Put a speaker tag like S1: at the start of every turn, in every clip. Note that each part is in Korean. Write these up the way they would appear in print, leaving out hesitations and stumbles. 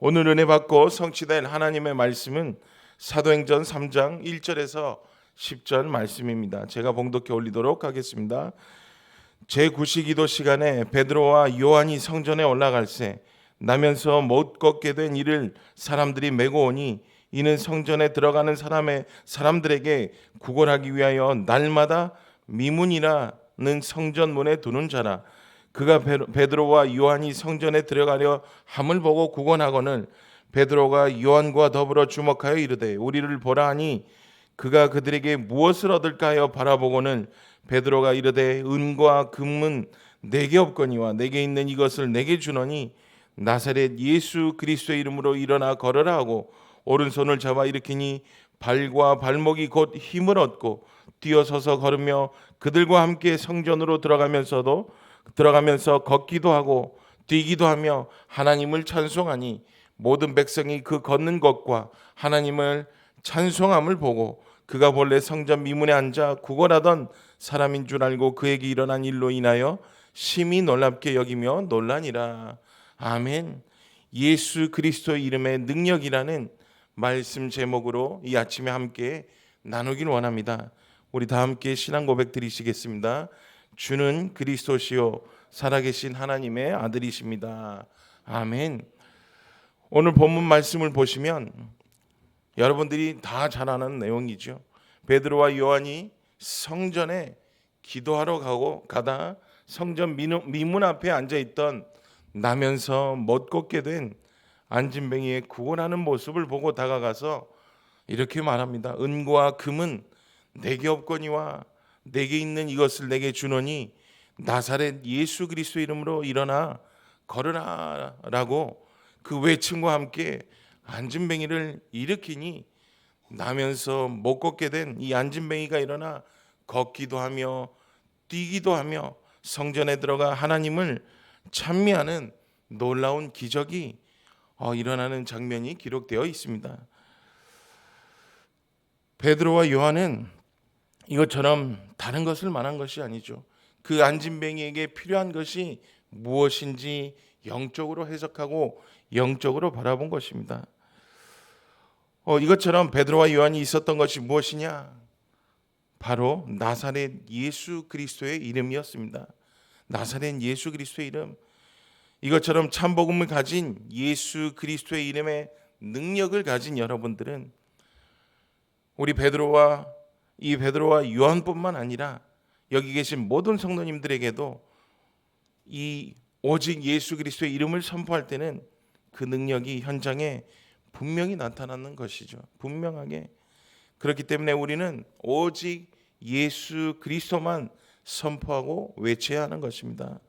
S1: 오늘 은혜 받고 성취된 하나님의 말씀은 사도행전 3장 1절에서 10절 말씀입니다. 제가 봉독해 올리도록 하겠습니다. 제9시기도 시간에 베드로와 요한이 성전에 올라갈새 나면서 못 걷게 된 이를 사람들이 메고 오니 이는 성전에 들어가는 사람들에게 구걸하기 위하여 날마다 미문이라는 성전문에 두는 자라. 그가 베드로와 요한이 성전에 들어가려 함을 보고 구건하거늘 베드로가 요한과 더불어 주목하여 이르되 우리를 보라 하니 그가 그들에게 무엇을 얻을까 하여 바라보고는 베드로가 이르되 은과 금은 내게 없거니와 내게 있는 이것을 내게 주노니 나사렛 예수 그리스도의 이름으로 일어나 걸으라 하고 오른손을 잡아 일으키니 발과 발목이 곧 힘을 얻고 뛰어서서 걸으며 그들과 함께 성전으로 들어가면서 걷기도 하고 뛰기도 하며 하나님을 찬송하니 모든 백성이 그 걷는 것과 하나님을 찬송함을 보고 그가 본래 성전 미문에 앉아 구걸하던 사람인 줄 알고 그에게 일어난 일로 인하여 심히 놀랍게 여기며 놀라니라. 아멘. 예수 그리스도의 이름의 능력이라는 말씀 제목으로 이 아침에 함께 나누길 원합니다. 우리 다 함께 신앙 고백 드리시겠습니다. 주는 그리스도시요 살아계신 하나님의 아들이십니다. 아멘. 오늘 본문 말씀을 보시면 여러분들이 다 잘 아는 내용이죠. 베드로와 요한이 성전에 기도하러 가다 성전 미문 앞에 앉아있던 나면서 못 걷게 된 안진뱅이의 구걸하는 모습을 보고 다가가서 이렇게 말합니다. 은과 금은 내게 없거니와 내게 있는 이것을 내게 주노니 나사렛 예수 그리스도 이름으로 일어나 걸으라 라고 그 외침과 함께 안진뱅이를 일으키니 나면서 못 걷게 된 이 안진뱅이가 일어나 걷기도 하며 뛰기도 하며 성전에 들어가 하나님을 찬미하는 놀라운 기적이 일어나는 장면이 기록되어 있습니다. 베드로와 요한은 이것처럼 다른 것을 말한 것이 아니죠. 그 안진뱅이에게 필요한 것이 무엇인지 영적으로 해석하고 영적으로 바라본 것입니다. 이것처럼 베드로와 요한이 있었던 것이 무엇이냐? 바로 나사렛 예수 그리스도의 이름이었습니다. 나사렛 예수 그리스도의 이름. 이것처럼 참복음을 가진 예수 그리스도의 이름의 능력을 가진 여러분들은 우리 베드로와 요한뿐만 아니라 여기 계신 모든 성도님들에게도 이 오직 예수 그리스도의 이름을 선포할 때는 그 능력이 현장에 분명히 나타나는 것이죠. 분명하게. 그렇기 때문에 우리는 오직 예수 그리스도만 선포하고 외쳐야 하는 것입니다.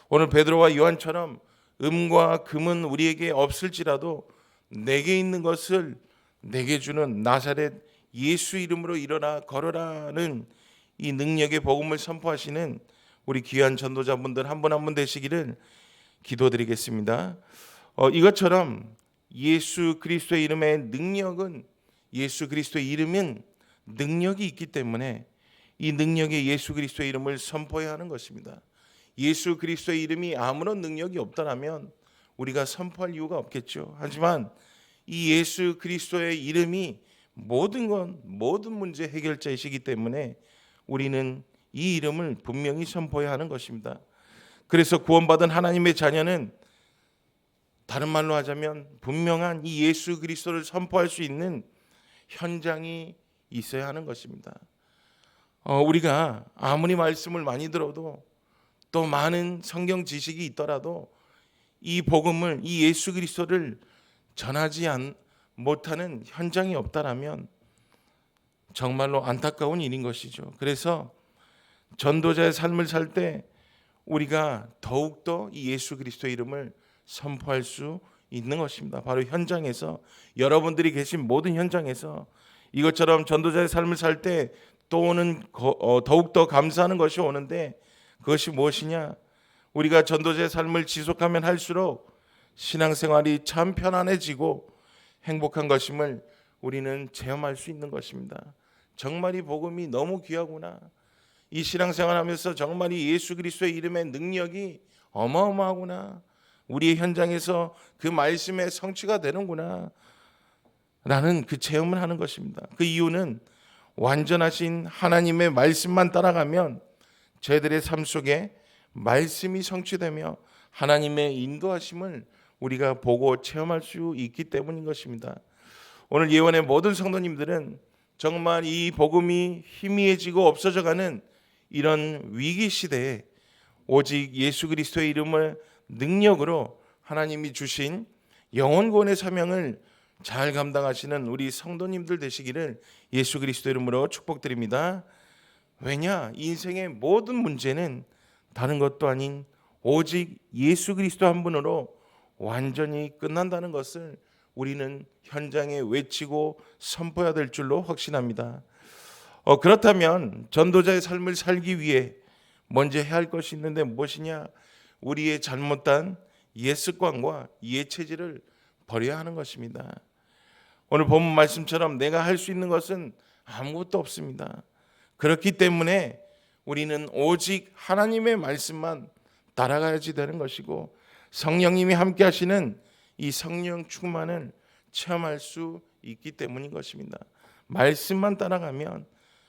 S1: 오늘 베드로와 요한처럼 음과 금은 우리에게 없을지라도 내게 있는 것을 내게 주는 나사렛 예수 이름으로 일어나 걸어라는 이 능력의 복음을 선포하시는 우리 귀한 전도자분들 한 분 한 분 되시기를 기도드리겠습니다. 이것처럼 예수 그리스도의 이름의 능력은 예수 그리스도의 이름은 능력이 있기 때문에 이 능력의 예수 그리스도의 이름을 선포해야 하는 것입니다. 예수 그리스도의 이름이 아무런 능력이 없다면 우리가 선포할 이유가 없겠죠. 하지만 이 예수 그리스도의 이름이 모든 문제 해결자이시기 때문에 우리는 이 이름을 분명히 선포해야 하는 것입니다. 그래서 구원받은 하나님의 자녀는 다른 말로 하자면 분명한 이 예수 그리스도를 선포할 수 있는 현장이 있어야 하는 것입니다. 우리가 아무리 말씀을 많이 들어도 또 많은 성경 지식이 있더라도 이 복음을 이 예수 그리스도를 전하지 못하는 현장이 없다라면 정말로 안타까운 일인 것이죠. 그래서 전도자의 삶을 살 때 우리가 더욱더 이 예수 그리스도의 이름을 선포할 수 있는 것입니다. 바로 현장에서 여러분들이 계신 모든 현장에서 이것처럼 전도자의 삶을 살 때 또 오는 더욱더 감사하는 것이 오는데 그것이 무엇이냐? 우리가 전도자의 삶을 지속하면 할수록 신앙생활이 참 편안해지고 행복한 것임을 우리는 체험할 수 있는 것입니다. 정말 이 복음이 너무 귀하구나. 이 신앙생활하면서 정말 이 예수 그리스도의 이름의 능력이 어마어마하구나. 우리의 현장에서 그 말씀의 성취가 되는구나 라는 그 체험을 하는 것입니다. 그 이유는 완전하신 하나님의 말씀만 따라가면 저희들의 삶 속에 말씀이 성취되며 하나님의 인도하심을 우리가 보고 체험할 수 있기 때문인 것입니다. 오늘 예원의 모든 성도님들은 정말 이 복음이 희미해지고 없어져가는 이런 위기 시대에 오직 예수 그리스도의 이름을 능력으로 하나님이 주신 영혼구원의 사명을 잘 감당하시는 우리 성도님들 되시기를 예수 그리스도 이름으로 축복드립니다. 왜냐? 인생의 모든 문제는 다른 것도 아닌 오직 예수 그리스도 한 분으로 완전히 끝난다는 것을 우리는 현장에 외치고 선포해야 될 줄로 확신합니다. 그렇다면 전도자의 삶을 살기 위해 먼저 해야 할 것이 있는데 무엇이냐? 우리의 잘못된 옛 습관과 옛 체질을 버려야 하는 것입니다. 오늘 본문 말씀처럼 내가 할 수 있는 것은 아무것도 없습니다. 그렇기 때문에 우리는 오직 하나님의 말씀만 따라가야지 되는 것이고 성령님이 함께 하시는 이 성령 충만을 체험할 수 있기 때문인 것입니다. 말씀만 따라가면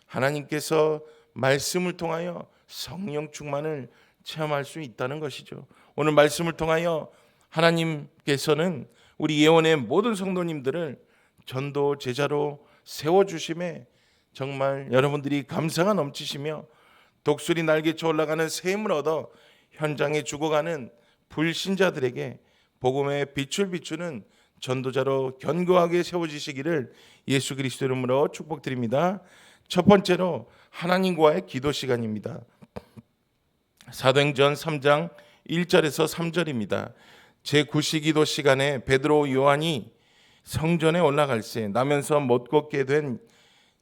S1: 하나님께서 말씀을 통하여 성령 충만을 체험할 수 있다는 것이죠. 오늘 말씀을 통하여 하나님께서는 우리 예원의 모든 성도님들을 전도 제자로 세워주심에 정말 여러분들이 감사가 넘치시며 독수리 날개쳐 올라가는 새 힘을 얻어 현장에 죽어가는 불신자들에게 복음의 빛을 비추는 전도자로 견고하게 세워지시기를 예수 그리스도 이름으로 축복드립니다. 첫 번째로 하나님과의 기도 시간입니다. 사도행전 3장 1절에서 3절입니다. 제9시기도 시간에 베드로 요한이 성전에 올라갈새 나면서 못 걷게 된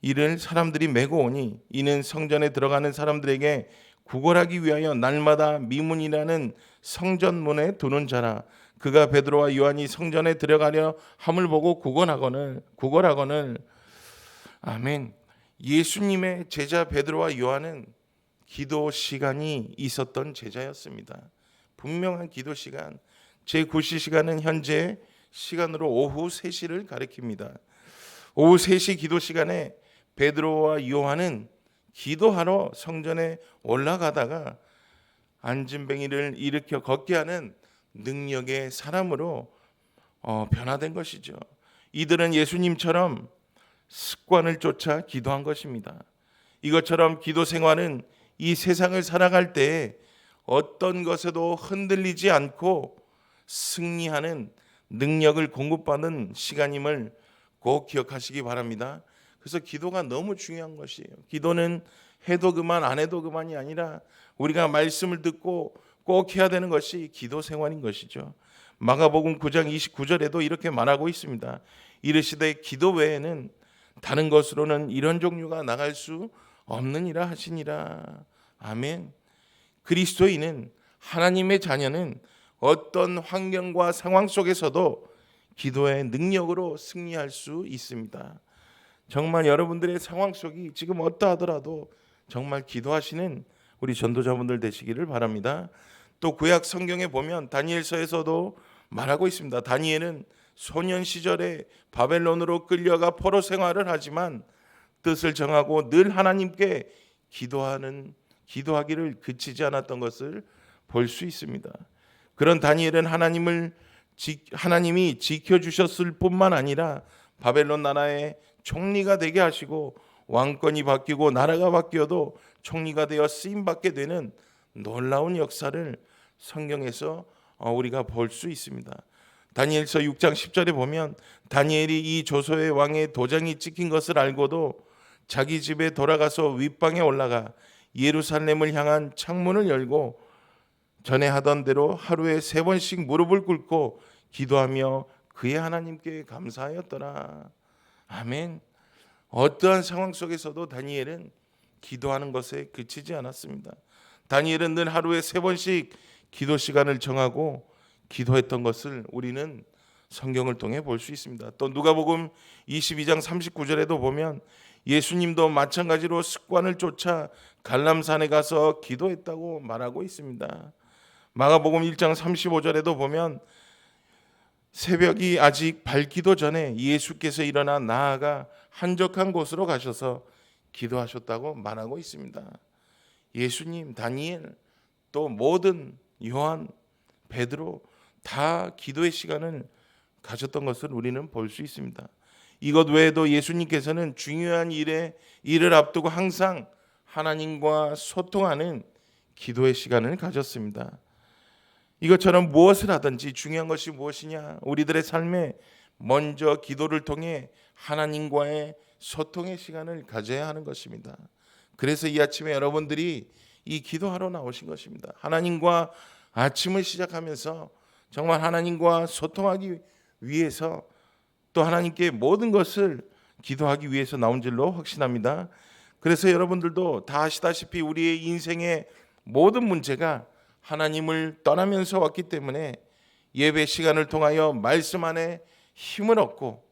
S1: 이를 사람들이 메고 오니 이는 성전에 들어가는 사람들에게 구걸하기 위하여 날마다 미문이라는 성전문에 두는 자라. 그가 베드로와 요한이 성전에 들어가려 함을 보고 구걸하거늘. 아멘. 예수님의 제자 베드로와 요한은 기도 시간이 있었던 제자였습니다. 분명한 기도 시간. 제9시 시간은 현재 시간으로 오후 3시를 가리킵니다. 오후 3시 기도 시간에 베드로와 요한은 기도하러 성전에 올라가다가 안진뱅이를 일으켜 걷게 하는 능력의 사람으로 변화된 것이죠. 이들은 예수님처럼 습관을 쫓아 기도한 것입니다. 이것처럼 기도 생활은 이 세상을 살아갈 때 어떤 것에도 흔들리지 않고 승리하는 능력을 공급받는 시간임을 꼭 기억하시기 바랍니다. 그래서 기도가 너무 중요한 것이에요. 기도는 해도 그만 안 해도 그만이 아니라 우리가 말씀을 듣고 꼭 해야 되는 것이 기도 생활인 것이죠. 마가복음 9장 29절에도 이렇게 말하고 있습니다. 이르시되 기도 외에는 다른 것으로는 이런 종류가 나갈 수 없느니라 하시니라. 아멘. 그리스도인은 하나님의 자녀는 어떤 환경과 상황 속에서도 기도의 능력으로 승리할 수 있습니다. 정말 여러분들의 상황 속이 지금 어떠하더라도 정말 기도하시는 우리 전도자분들 되시기를 바랍니다. 또 구약 성경에 보면 다니엘서에서도 말하고 있습니다. 다니엘은 소년 시절에 바벨론으로 끌려가 포로 생활을 하지만 뜻을 정하고 늘 하나님께 기도하기를 그치지 않았던 것을 볼 수 있습니다. 그런 다니엘은 하나님이 지켜주셨을 뿐만 아니라 바벨론 나라의 총리가 되게 하시고 왕권이 바뀌고 나라가 바뀌어도 총리가 되어 쓰임받게 되는 놀라운 역사를 성경에서 우리가 볼 수 있습니다. 다니엘서 6장 10절에 보면 다니엘이 이 조소의 왕의 도장이 찍힌 것을 알고도 자기 집에 돌아가서 윗방에 올라가 예루살렘을 향한 창문을 열고 전에 하던 대로 하루에 3번씩 무릎을 꿇고 기도하며 그의 하나님께 감사하였더라. 아멘. 어떠한 상황 속에서도 다니엘은 기도하는 것에 그치지 않았습니다. 다니엘은 늘 하루에 3번씩 기도 시간을 정하고 기도했던 것을 우리는 성경을 통해 볼 수 있습니다. 또 누가복음 22장 39절에도 보면 예수님도 마찬가지로 습관을 쫓아 갈람산에 가서 기도했다고 말하고 있습니다. 마가복음 1장 35절에도 보면 새벽이 아직 밝기도 전에 예수께서 일어나 나아가 한적한 곳으로 가셔서 기도하셨다고 말하고 있습니다. 예수님, 다니엘, 또 모든 요한, 베드로 다 기도의 시간을 가졌던 것을 우리는 볼 수 있습니다. 이것 외에도 예수님께서는 중요한 일을 앞두고 항상 하나님과 소통하는 기도의 시간을 가졌습니다. 이것처럼 무엇을 하든지 중요한 것이 무엇이냐? 우리들의 삶에 먼저 기도를 통해 하나님과의 소통의 시간을 가져야 하는 것입니다. 그래서 이 아침에 여러분들이 이 기도하러 나오신 것입니다. 하나님과 아침을 시작하면서 정말 하나님과 소통하기 위해서 또 하나님께 모든 것을 기도하기 위해서 나온 줄로 확신합니다. 그래서 여러분들도 다 아시다시피 우리의 인생의 모든 문제가 하나님을 떠나면서 왔기 때문에 예배 시간을 통하여 말씀 안에 힘을 얻고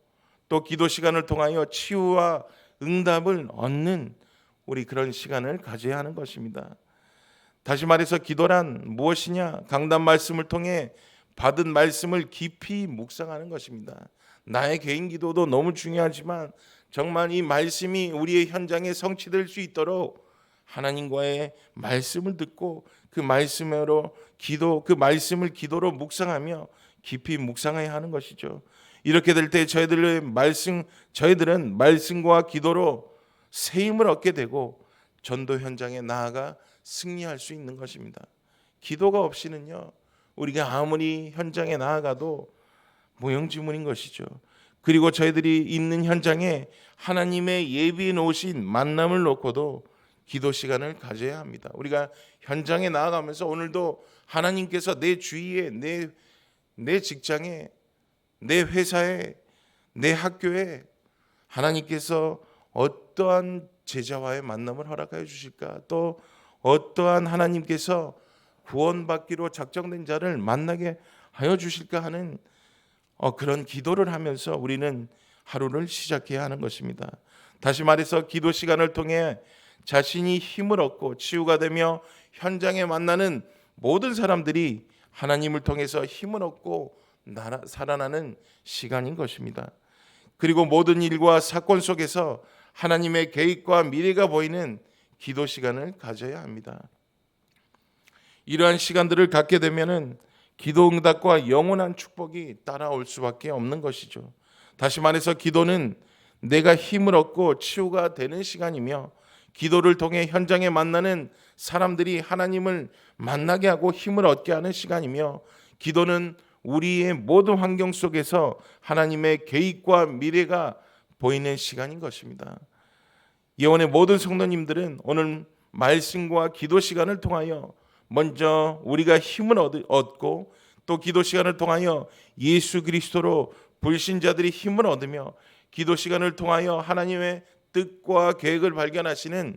S1: 또 기도 시간을 통하여 치유와 응답을 얻는 우리 그런 시간을 가져야 하는 것입니다. 다시 말해서 기도란 무엇이냐? 강단 말씀을 통해 받은 말씀을 깊이 묵상하는 것입니다. 나의 개인 기도도 너무 중요하지만 정말 이 말씀이 우리의 현장에 성취될 수 있도록 하나님과의 말씀을 듣고 그 말씀으로 그 말씀을 기도로 묵상하며 깊이 묵상해야 하는 것이죠. 이렇게 될 때 저희들은 말씀과 기도로 새 힘을 얻게 되고 전도 현장에 나아가 승리할 수 있는 것입니다. 기도가 없이는요, 우리가 아무리 현장에 나아가도 무용지물인 것이죠. 그리고 저희들이 있는 현장에 하나님의 예비해 놓으신 만남을 놓고도 기도 시간을 가져야 합니다. 우리가 현장에 나아가면서 오늘도 하나님께서 내 주위에, 내 직장에, 내 회사에, 내 학교에 하나님께서 어떠한 제자와의 만남을 허락하여 주실까? 또 어떠한 하나님께서 구원받기로 작정된 자를 만나게 하여 주실까 하는 그런 기도를 하면서 우리는 하루를 시작해야 하는 것입니다. 다시 말해서 기도 시간을 통해 자신이 힘을 얻고 치유가 되며 현장에 만나는 모든 사람들이 하나님을 통해서 힘을 얻고 살아나는 시간인 것입니다. 그리고 모든 일과 사건 속에서 하나님의 계획과 미래가 보이는 기도 시간을 가져야 합니다. 이러한 시간들을 갖게 되면은 기도 응답과 영원한 축복이 따라올 수밖에 없는 것이죠. 다시 말해서 기도는 내가 힘을 얻고 치유가 되는 시간이며 기도를 통해 현장에 만나는 사람들이 하나님을 만나게 하고 힘을 얻게 하는 시간이며 기도는 우리의 모든 환경 속에서 하나님의 계획과 미래가 보이는 시간인 것입니다. 예원의 모든 성도님들은 오늘 말씀과 기도 시간을 통하여 먼저 우리가 힘을 얻고 또 기도 시간을 통하여 예수 그리스도로 불신자들이 힘을 얻으며 기도 시간을 통하여 하나님의 뜻과 계획을 발견하시는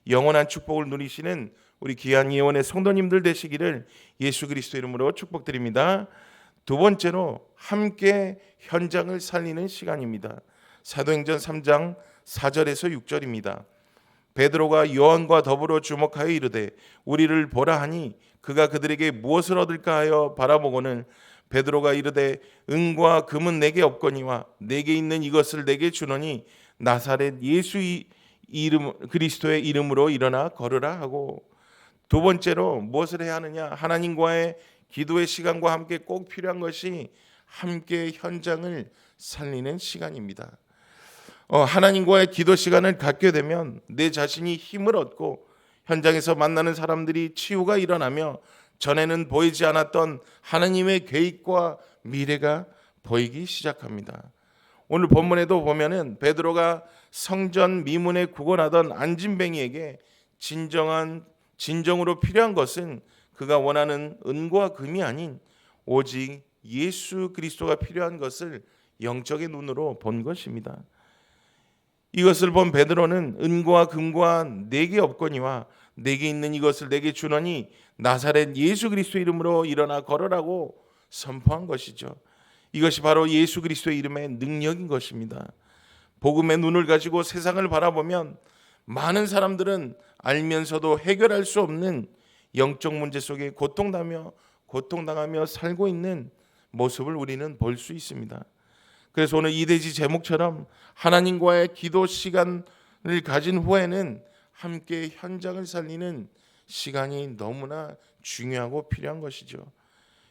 S1: 영원한 축복을 누리시는 우리 귀한 예원의 성도님들 되시기를 예수 그리스도 이름으로 축복드립니다. 두 번째로 함께 현장을 살리는 시간입니다. 사도행전 3장 4절에서 6절입니다. 베드로가 요한과 더불어 주목하여 이르되 우리를 보라 하니 그가 그들에게 무엇을 얻을까 하여 바라보고는 베드로가 이르되 은과 금은 내게 없거니와 내게 있는 이것을 내게 주노니 나사렛 예수 그리스도의 이름으로 일어나 걸으라 하고, 두 번째로 무엇을 해야 하느냐? 하나님과의 기도의 시간과 함께 꼭 필요한 것이 함께 현장을 살리는 시간입니다. 하나님과의 기도 시간을 갖게 되면 내 자신이 힘을 얻고 현장에서 만나는 사람들이 치유가 일어나며 전에는 보이지 않았던 하나님의 계획과 미래가 보이기 시작합니다. 오늘 본문에도 보면은 베드로가 성전 미문에 구걸하던 안진뱅이에게 진정으로 필요한 것은 그가 원하는 은과 금이 아닌 오직 예수 그리스도가 필요한 것을 영적의 눈으로 본 것입니다. 이것을 본 베드로는 은과 금과 내게 없거니와 내게 있는 이것을 내게 주노니 나사렛 예수 그리스도 이름으로 일어나 걸으라고 선포한 것이죠. 이것이 바로 예수 그리스도의 이름의 능력인 것입니다. 복음의 눈을 가지고 세상을 바라보면 많은 사람들은 알면서도 해결할 수 없는 영적 문제 속에 고통당하며 고통당하며 살고 있는 모습을 우리는 볼 수 있습니다. 그래서 오늘 이대지 제목처럼 하나님과의 기도 시간을 가진 후에는 함께 현장을 살리는 시간이 너무나 중요하고 필요한 것이죠.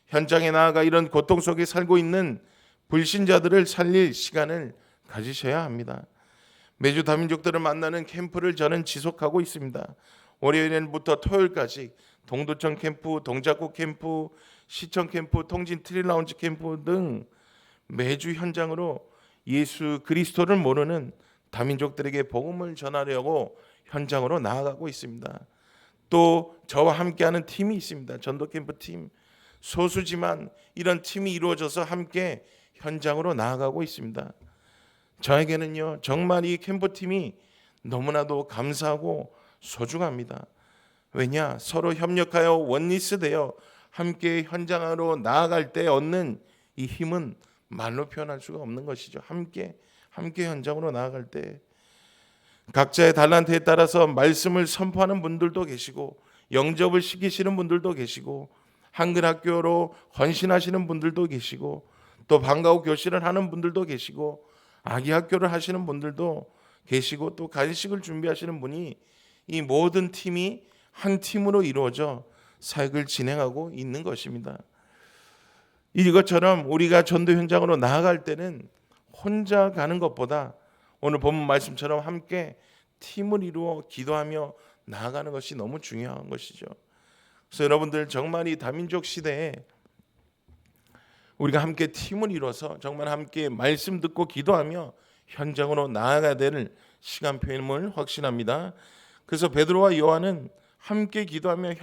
S1: 현장에 나아가 이런 고통 속에 살고 있는 불신자들을 살릴 시간을 가지셔야 합니다. 매주 다민족들을 만나는 캠프를 저는 지속하고 있습니다. 월요일부터 토요일까지 동두천 캠프, 동작구 캠프, 시청 캠프, 통진 트리라운지 캠프 등 매주 현장으로 예수 그리스도를 모르는 다민족들에게 복음을 전하려고 현장으로 나아가고 있습니다. 또 저와 함께하는 팀이 있습니다. 전도 캠프 팀. 소수지만 이런 팀이 이루어져서 함께 현장으로 나아가고 있습니다. 저에게는요, 정말 이 캠프 팀이 너무나도 감사하고 소중합니다. 왜냐? 서로 협력하여 원리스되어 함께 현장으로 나아갈 때 얻는 이 힘은 말로 표현할 수가 없는 것이죠. 함께 현장으로 나아갈 때 각자의 달란트에 따라서 말씀을 선포하는 분들도 계시고, 영접을 시키시는 분들도 계시고, 한글 학교로 헌신하시는 분들도 계시고, 또 방과후 교실을 하는 분들도 계시고, 아기 학교를 하시는 분들도 계시고, 또 간식을 준비하시는 분이, 이 모든 팀이 한 팀으로 이루어져 사역을 진행하고 있는 것입니다. 이것처럼 우리가 전도 현장으로 나아갈 때는 혼자 가는 것보다 오늘 본문 말씀처럼 함께 팀을 이루어 기도하며 나아가는 것이 너무 중요한 것이죠. 그래서 여러분들 정말 이 다민족 시대에 우리가 함께 팀을 이뤄서 정말 함께 말씀 듣고 기도하며 현장으로 나아가야 될 시간표임을 확신합니다. 그래서 베드로와 요한은 함께 기도하며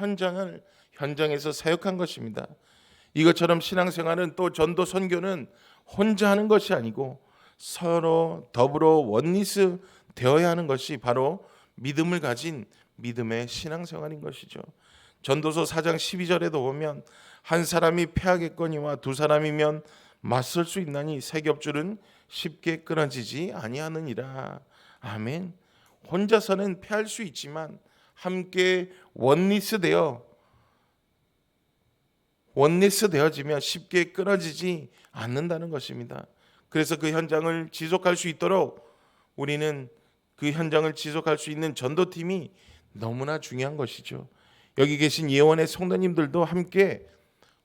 S1: 현장에서 사역한 것입니다. 이것처럼 신앙생활은 또 전도 선교는 혼자 하는 것이 아니고 서로 더불어 원리스 되어야 하는 것이 바로 믿음을 가진 믿음의 신앙생활인 것이죠. 전도서 4장 12절에도 보면 한 사람이 패하겠거니와 두 사람이면 맞설 수 있나니 세 겹줄은 쉽게 끊어지지 아니하느니라. 아멘. 혼자서는 패할 수 있지만 함께 원리스 되어지면 쉽게 끊어지지 않는다는 것입니다. 그래서 그 현장을 지속할 수 있도록 우리는 그 현장을 지속할 수 있는 전도팀이 너무나 중요한 것이죠. 여기 계신 예원의 성도님들도 함께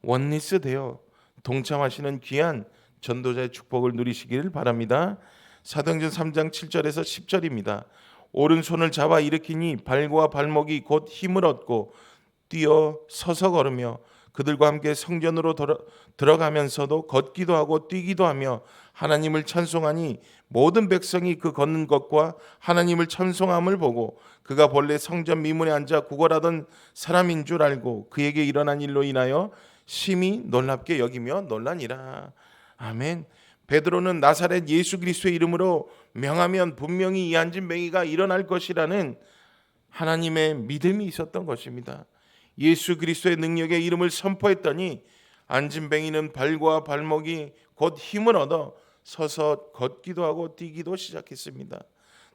S1: 원리스 되어 동참하시는 귀한 전도자의 축복을 누리시기를 바랍니다. 사도행전 3장 7절에서 10절입니다. 오른손을 잡아 일으키니 발과 발목이 곧 힘을 얻고 뛰어 서서 걸으며 그들과 함께 성전으로 들어가면서도 걷기도 하고 뛰기도 하며 하나님을 찬송하니 모든 백성이 그 걷는 것과 하나님을 찬송함을 보고 그가 본래 성전 미문에 앉아 구걸하던 사람인 줄 알고 그에게 일어난 일로 인하여 심히 놀랍게 여기며 놀라니라. 아멘. 베드로는 나사렛 예수 그리스도의 이름으로 명하면 분명히 이 안진뱅이가 일어날 것이라는 하나님의 믿음이 있었던 것입니다. 예수 그리스도의 능력의 이름을 선포했더니 안진뱅이는 발과 발목이 곧 힘을 얻어 서서 걷기도 하고 뛰기도 시작했습니다.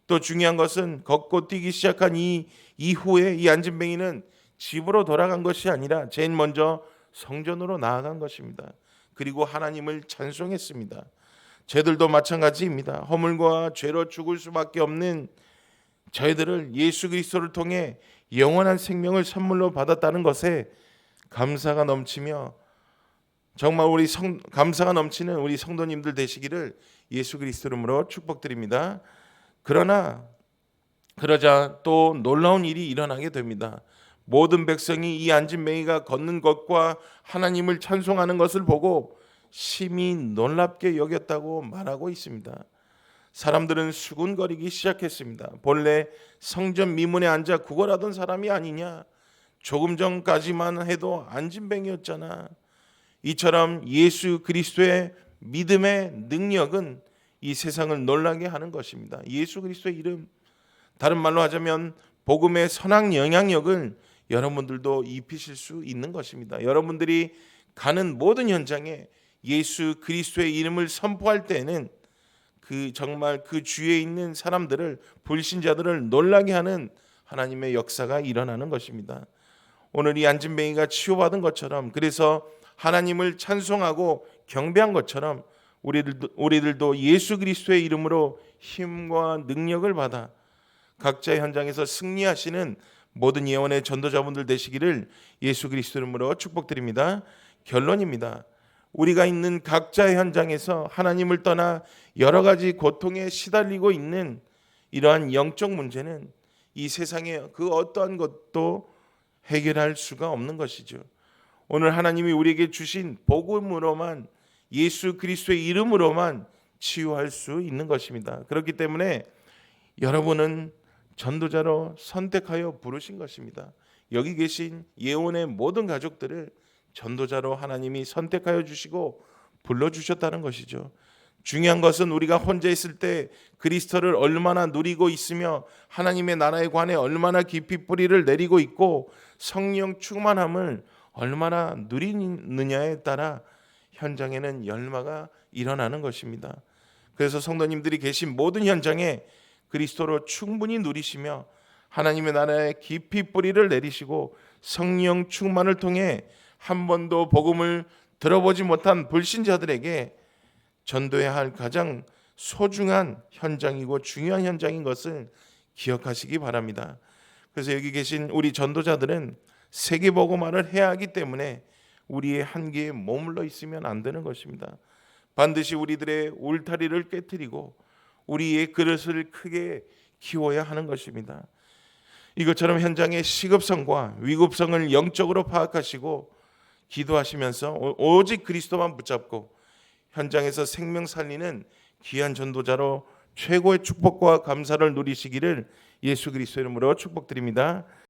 S1: 또 중요한 것은 걷고 뛰기 시작한 이후에 이 안진뱅이는 집으로 돌아간 것이 아니라 제일 먼저 성전으로 나아간 것입니다. 그리고 하나님을 찬송했습니다. 저희들도 마찬가지입니다. 허물과 죄로 죽을 수밖에 없는 저희들을 예수 그리스도를 통해 영원한 생명을 선물로 받았다는 것에 감사가 넘치며 정말 감사가 넘치는 우리 성도님들 되시기를 예수 그리스도 이름으로 축복드립니다. 그러자 또 놀라운 일이 일어나게 됩니다. 모든 백성이 이 안진뱅이가 걷는 것과 하나님을 찬송하는 것을 보고 심히 놀랍게 여겼다고 말하고 있습니다. 사람들은 수군거리기 시작했습니다. 본래 성전 미문에 앉아 구걸하던 사람이 아니냐? 조금 전까지만 해도 안진뱅이였잖아. 이처럼 예수 그리스도의 믿음의 능력은 이 세상을 놀라게 하는 것입니다. 예수 그리스도의 이름, 다른 말로 하자면 복음의 선한 영향력을 여러분들도 입히실 수 있는 것입니다. 여러분들이 가는 모든 현장에 예수 그리스도의 이름을 선포할 때에는 정말 그 주위에 있는 사람들을, 불신자들을 놀라게 하는 하나님의 역사가 일어나는 것입니다. 오늘 이 안진뱅이가 치유받은 것처럼, 그래서 하나님을 찬송하고 경배한 것처럼 우리들도 예수 그리스도의 이름으로 힘과 능력을 받아 각자의 현장에서 승리하시는 모든 예언의 전도자분들 되시기를 예수 그리스도 이름으로 축복드립니다. 결론입니다. 우리가 있는 각자의 현장에서 하나님을 떠나 여러 가지 고통에 시달리고 있는 이러한 영적 문제는 이 세상의 그 어떠한 것도 해결할 수가 없는 것이죠. 오늘 하나님이 우리에게 주신 복음으로만, 예수 그리스도의 이름으로만 치유할 수 있는 것입니다. 그렇기 때문에 여러분은 전도자로 선택하여 부르신 것입니다. 여기 계신 예언의 모든 가족들을 전도자로 하나님이 선택하여 주시고 불러주셨다는 것이죠. 중요한 것은 우리가 혼자 있을 때 그리스도를 얼마나 누리고 있으며 하나님의 나라에 관해 얼마나 깊이 뿌리를 내리고 있고 성령 충만함을 얼마나 누리느냐에 따라 현장에는 열마가 일어나는 것입니다. 그래서 성도님들이 계신 모든 현장에 그리스도로 충분히 누리시며 하나님의 나라에 깊이 뿌리를 내리시고 성령 충만을 통해 한 번도 복음을 들어보지 못한 불신자들에게 전도해야 할 가장 소중한 현장이고 중요한 현장인 것을 기억하시기 바랍니다. 그래서 여기 계신 우리 전도자들은 세계복음화를 해야 하기 때문에 우리의 한계에 머물러 있으면 안 되는 것입니다. 반드시 우리들의 울타리를 깨뜨리고 우리의 그릇을 크게 키워야 하는 것입니다. 이것처럼 현장의 시급성과 위급성을 영적으로 파악하시고 기도하시면서 오직 그리스도만 붙잡고 현장에서 생명 살리는 귀한 전도자로 최고의 축복과 감사를 누리시기를 예수 그리스도 이름으로 축복드립니다.